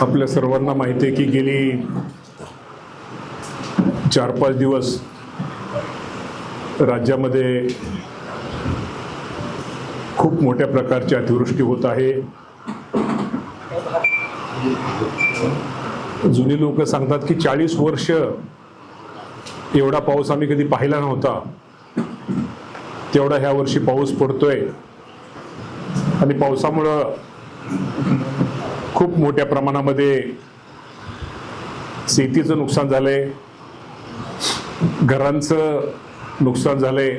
आपल्या सर्वांना माहिती आहे की गेली 4-5 दिवस राज्यामध्ये खूप मोठ्या प्रकारची अतिवृष्टी होत आहे। जुनी लोक सांगतात की 40 वर्ष एवढा पाऊस आम्ही कधी पाहिला नव्हता, तेवढा ह्या वर्षी पाऊस पडतोय आणि पावसामुळे खूप मोठ्या प्रमाणामध्ये शेतीचं नुकसान झालंय, घरांचं नुकसान झालंय,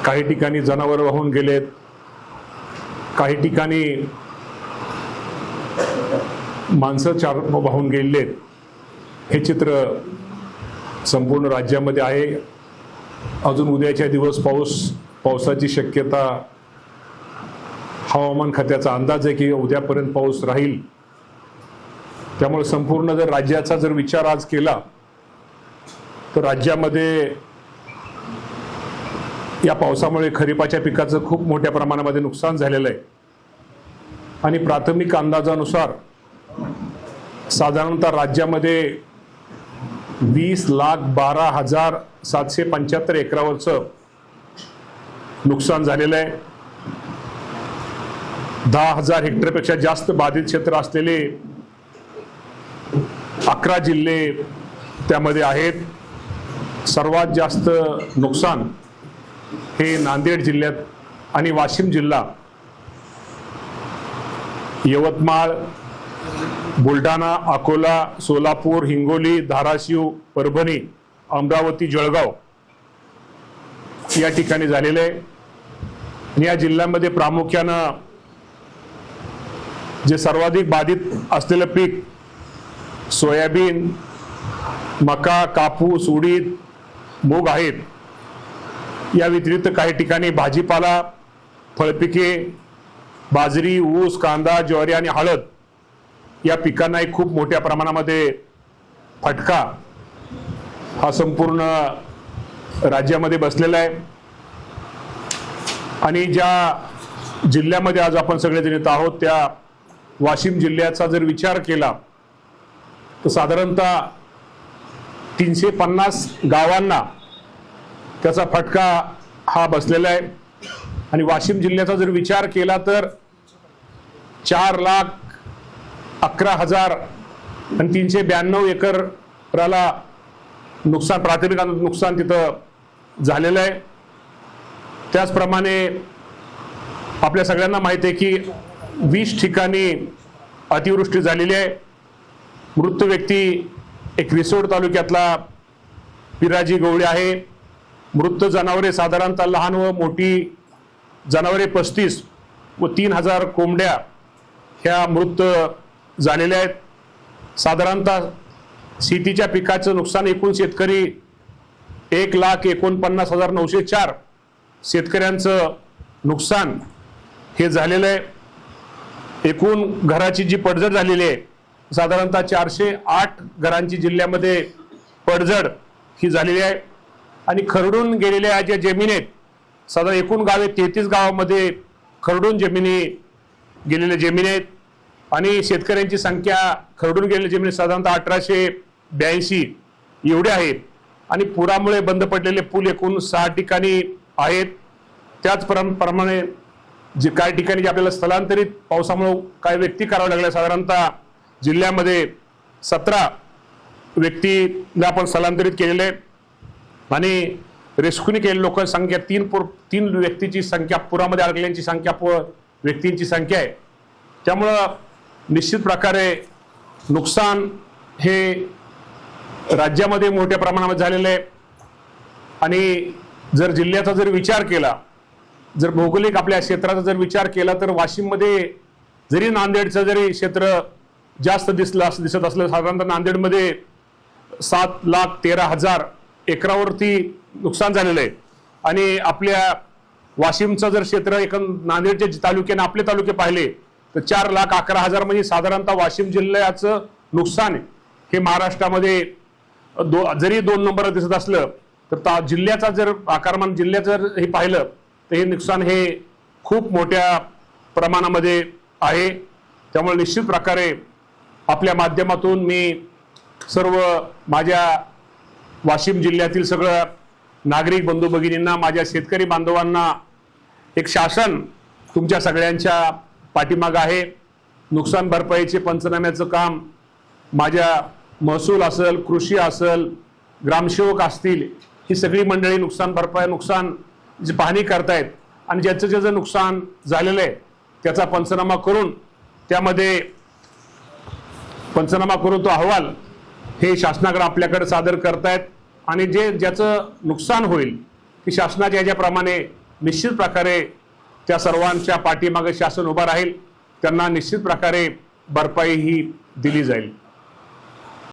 काही ठिकाणी जनावरं वाहून गेलेत, काही ठिकाणी माणसं वाहून गेलेत। हे चित्र संपूर्ण राज्यामध्ये आहे। अजून उद्याच्या दिवस पावसाची शक्यता हवामान खात्याचा अंदाज आहे की उद्यापर्यंत पाऊस राहील। त्यामुळे संपूर्ण जर राज्याचा जर विचार आज केला तर राज्यामध्ये या पावसामुळे खरीपाच्या पिकाचं खूप मोठ्या प्रमाणामध्ये नुकसान झालेलं आहे आणि प्राथमिक अंदाजानुसार साधारणतः राज्यामध्ये 20,12,775 एकरावरचं नुकसान झालेलं आहे। 10,000 हेक्टरपेक्षा जास्त बाधित क्षेत्र असलेले 11 जिल्हे त्यामध्ये आहेत। सर्वात जास्त नुकसान हे नांदेड जिल्ह्यात आणि वाशिम जिल्हा, यवतमाळ, बुलढाणा, अकोला, सोलापूर, हिंगोली, धाराशिव, परभणी, अमरावती, जळगाव या ठिकाणी झालेले आहे। या जिल्ह्यामध्ये प्रामुख्यानं जे सर्वाधिक बाधित असलेलं पीक सोयाबीन, मका, कापूस, उडीद, मूग आहेत। या व्यतिरिक्त काही ठिकाणी भाजीपाला, फळपिके, बाजरी, ऊस, कांदा, ज्वारी आणि हळद या पिकांना एक खूप मोठ्या प्रमाणामध्ये फटका हा संपूर्ण राज्यामध्ये बसलेला आहे। आणि ज्या जिल्ह्यामध्ये आज आपण सगळेजण येत आहोत त्या वाशिम जिल्ह्याचा जर विचार केला तर साधारणतः 350 गावांना त्याचा फटका हा बसलेला आहे। आणि वाशिम जिल्ह्याचा जर विचार केला तर 4,11,392 एकराला नुकसान, प्राथमिक नुकसान तिथं झालेलं आहे। त्याचप्रमाणे आपल्या सगळ्यांना माहिती आहे की 20 ठिकाणी अतिवृष्टी झालेली आहे। मृत व्यक्ती एक रिसोड तालुक्यातला पिराजी गवळी आहे। मृत जनावरे साधारणतः लहान व मोठी जनावरे 35 व 3,000 कोंबड्या ह्या मृत झालेल्या आहेत। साधारणतः शेतीच्या पिकाचं नुकसान एकूण शेतकरी 1,49,904 शेतकऱ्यांचं नुकसान हे झालेलं आहे। एकूण घराची जी पडझड झालेली आहे साधारणतः 408 घरांची जिल्ह्यामध्ये पडझड ही झालेली आहे। आणि खरडून गेलेल्या ज्या जमिनी आहेत, साधारण एकूण गावे 33 गावामध्ये खरडून गेलेल्या जमिनी आहेत आणि शेतकऱ्यांची संख्या खरडून गेलेल्या जमिनी साधारणतः 1,882 एवढे आहेत। आणि पुरामुळे बंद पडलेले पूल एकूण 6 ठिकाणी आहेत। त्याचप्रमाणे जे काही ठिकाणी आपल्याला स्थलांतरित पावसामुळे काही व्यक्ती कराव्या लागल्या, साधारणतः जिल्ह्यामध्ये 17 व्यक्तीला आपण स्थलांतरित केलेले आणि रेस्क्यूने केलेल्या लोकांची संख्या 3 व्यक्तीची संख्या, पुरामध्ये अडकलेल्यांची संख्या व्यक्तींची संख्या आहे। त्यामुळं निश्चित प्रकारे नुकसान हे राज्यामध्ये मोठ्या प्रमाणात झालेलं आहे। आणि जर जिल्ह्याचा जर विचार केला, जर भौगोलिक आपल्या क्षेत्राचा जर विचार केला तर वाशिममध्ये जरी नांदेडचं जरी क्षेत्र जास्त दिसत असलं, साधारणतः नांदेडमध्ये 7,13,000 एकरावरती नुकसान झालेलं आहे। आणि आपल्या वाशिमचं जर क्षेत्र नांदेडच्या तालुक्याने आपले तालुके पाहिले तर 4,11,000 म्हणजे साधारणतः वाशिम जिल्ह्याचं नुकसान हे महाराष्ट्रामध्ये जरी 2 नंबर दिसत असलं तर जिल्ह्याचा जर आकारमान जिल्ह्याचं जर हे पाहिलं तर हे नुकसान हे खूप मोठ्या प्रमाणामध्ये आहे। त्यामुळे निश्चित प्रकारे आपल्या माध्यमातून मी सर्व माझ्या वाशिम जिल्ह्यातील सगळं नागरिक बंधू भगिनींना, माझ्या शेतकरी बांधवांना, एक शासन तुमच्या सगळ्यांच्या पाठीमागं आहे. नुकसान भरपाईचे पंचनाम्याचं काम माझ्या महसूल असेल, कृषी असेल, ग्रामसेवक असतील, ही सगळी मंडळी नुकसान भरपाई, नुकसानची पाहणी करतायत आणि ज्याचं ज्याचं नुकसान झालेलं आहे त्याचा पंचनामा करून त्यामध्ये पंचनामा करून तो अहवाल हे शासनाकडे आपल्याकडे सादर करतायत आणि जे ज्याचं नुकसान होईल की शासनाच्या याच्याप्रमाणे निश्चित प्रकारे त्या सर्वांच्या पाठीमागे शासन उभा राहील, त्यांना निश्चित प्रकारे भरपाई ही दिली जाईल.